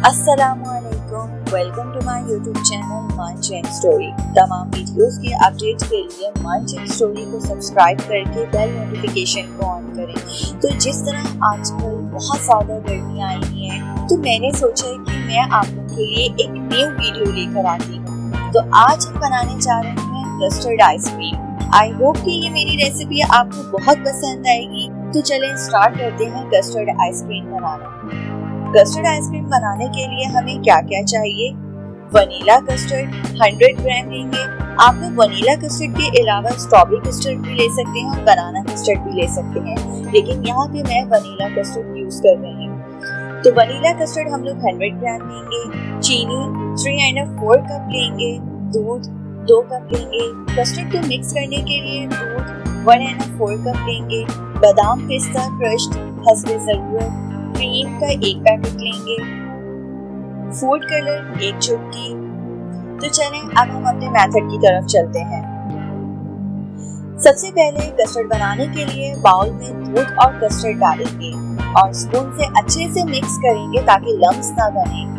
अस्सलामुअलैकुम, welcome to my YouTube channel Manch and story. तमाम videos की अपडेट के लिए मंच एंड स्टोरी को सब्सक्राइब करके बेल नोटिफिकेशन को ऑन करें। तो जिस तरह आजकल बहुत ज़्यादा गर्मी आई हुई है, तो मैंने सोचा कि मैं आप लोगों के लिए एक न्यू वीडियो लेकर आती हूँ। तो आज हम बनाने जा रहे हैं कस्टर्ड आइसक्रीम। आई होप कि ये मेरी रेसिपी आपको बहुत पसंद आएगी। तो चलें स्टार्ट करते हैं कस्टर्ड आइसक्रीम बनाना। कस्टर्ड आइसक्रीम बनाने के लिए हमें क्या क्या चाहिए? वनीला कस्टर्ड 100 ग्राम लेंगे। आप लोग वनीला कस्टर्ड के अलावा स्ट्रॉबेरी कस्टर्ड भी ले सकते हैं और बनाना कस्टर्ड भी ले सकते हैं, लेकिन यहाँ पे मैं वनीला कस्टर्ड यूज कर रही हूँ। तो वनीला कस्टर्ड हम लोग 100 ग्राम लेंगे। चीनी 3¼ कप लेंगे। दूध 2 कप लेंगे। कस्टर्ड को मिक्स करने के लिए दूध 1¼ कप लेंगे। बादाम पिस्ता क्रश्ड हस्बे ज़रूरत। क्रीम का 1 पैकेट लेंगे। फूड कलर 1 चुटकी। तो चलें अब हम अपने मेथड की तरफ चलते हैं। सबसे पहले कस्टर्ड बनाने के लिए बाउल में दूध और कस्टर्ड डालेंगे और स्पून से अच्छे से मिक्स करेंगे ताकि लम्स ना बने।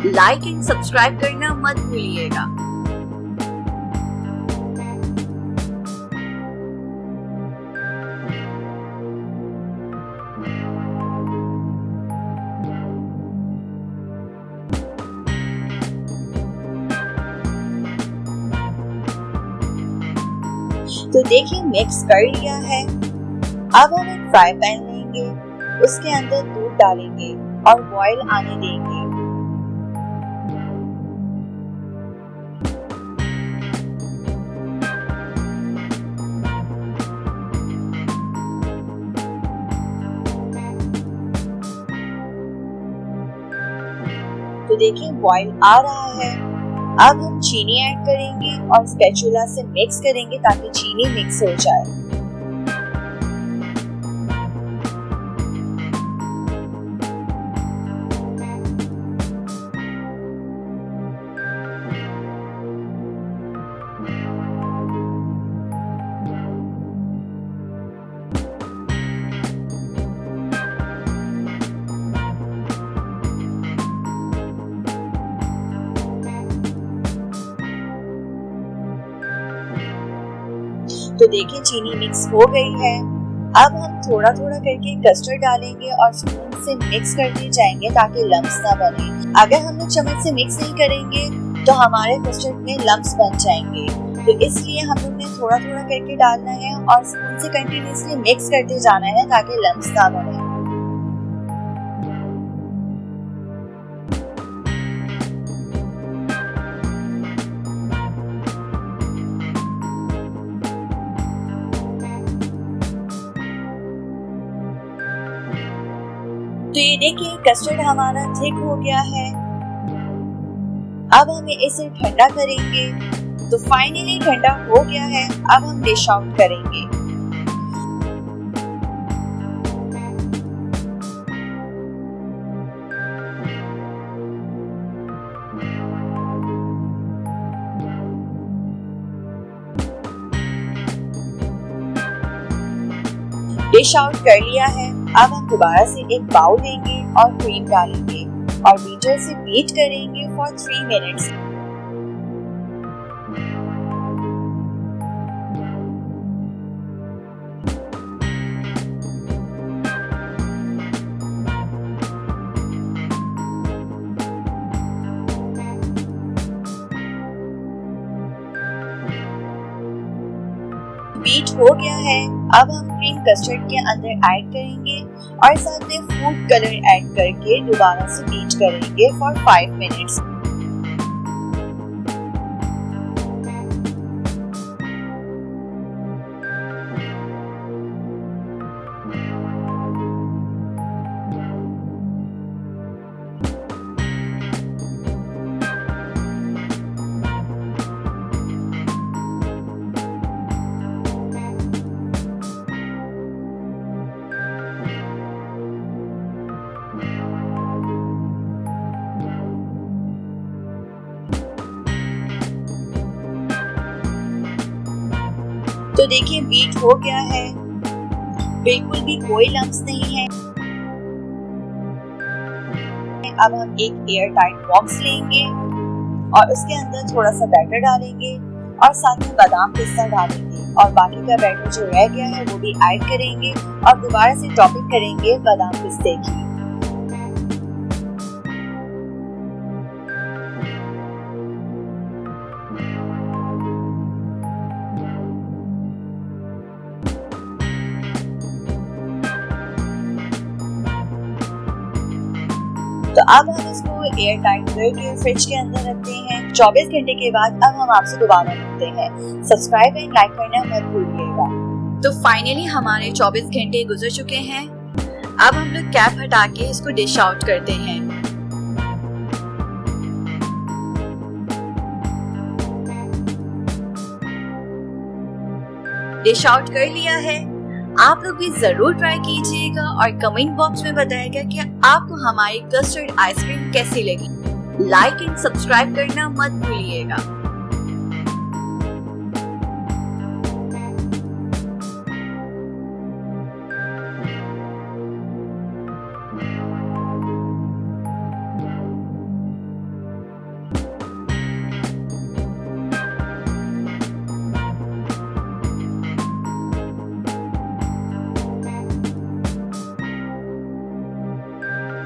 लाइक एंड सब्सक्राइब करना मत भूलिएगा। तो देखिए मिक्स कर लिया है। अब हम एक फ्राई पैन लेंगे, उसके अंदर दूध डालेंगे और बॉईल आने देंगे। तो देखिए बॉईल आ रहा है। अब हम चीनी ऐड करेंगे और स्पैचुला से मिक्स करेंगे ताकि चीनी मिक्स हो जाए। तो देखिए चीनी मिक्स हो गई है। अब हम थोड़ा थोड़ा करके कस्टर्ड डालेंगे और स्पून से मिक्स करते जाएंगे ताकि लम्स ना बने। अगर हम लोग चम्मच से मिक्स नहीं करेंगे तो हमारे कस्टर्ड में लम्स बन जाएंगे। तो इसलिए हम लोग ने थोड़ा थोड़ा करके डालना है और स्पून से कंटिन्यूअसली मिक्स करते जाना है ताकि लम्स ना बने। तो ये देखिए कस्टर्ड हमारा थिक हो गया है। अब हम इसे ठंडा करेंगे। तो फाइनली ठंडा हो गया है। अब हम डिश आउट करेंगे। डिश आउट कर लिया है। अब हम दोबारा से एक बाउल लेंगे और क्रीम डालेंगे और बीटर से बीट करेंगे फॉर 3 मिनट्स। बीट हो गया है। अब हम क्रीम कस्टर्ड के अंदर ऐड करेंगे और साथ में फूड कलर ऐड करके दोबारा से बीट करेंगे फॉर 5 मिनट्स। तो देखिए बीट हो गया है, बिल्कुल भी कोई लम्स नहीं है। अब हम एक एयर टाइट बॉक्स लेंगे और उसके अंदर थोड़ा सा बैटर डालेंगे और साथ ही बादाम पिस्ता डालेंगे और बाकी का बैटर जो रह गया है वो भी ऐड करेंगे और दोबारा से टॉपिंग करेंगे बादाम पिस्ते की। तो अब हम इसको एयर टाइट करके फ्रिज के अंदर रखते हैं। 24 घंटे के बाद अब हम आपसे दोबारा मिलते हैं। सब्सक्राइब एंड लाइक करना मत भूलिएगा। तो फाइनली हमारे 24 घंटे गुजर चुके हैं। अब हम लोग कैप हटा के इसको डिश आउट करते हैं। डिश आउट कर लिया है। आप लोग भी जरूर ट्राई कीजिएगा और कमेंट बॉक्स में बताइएगा कि आपको हमारी कस्टर्ड आइसक्रीम कैसी लगी। लाइक एंड सब्सक्राइब करना मत भूलिएगा।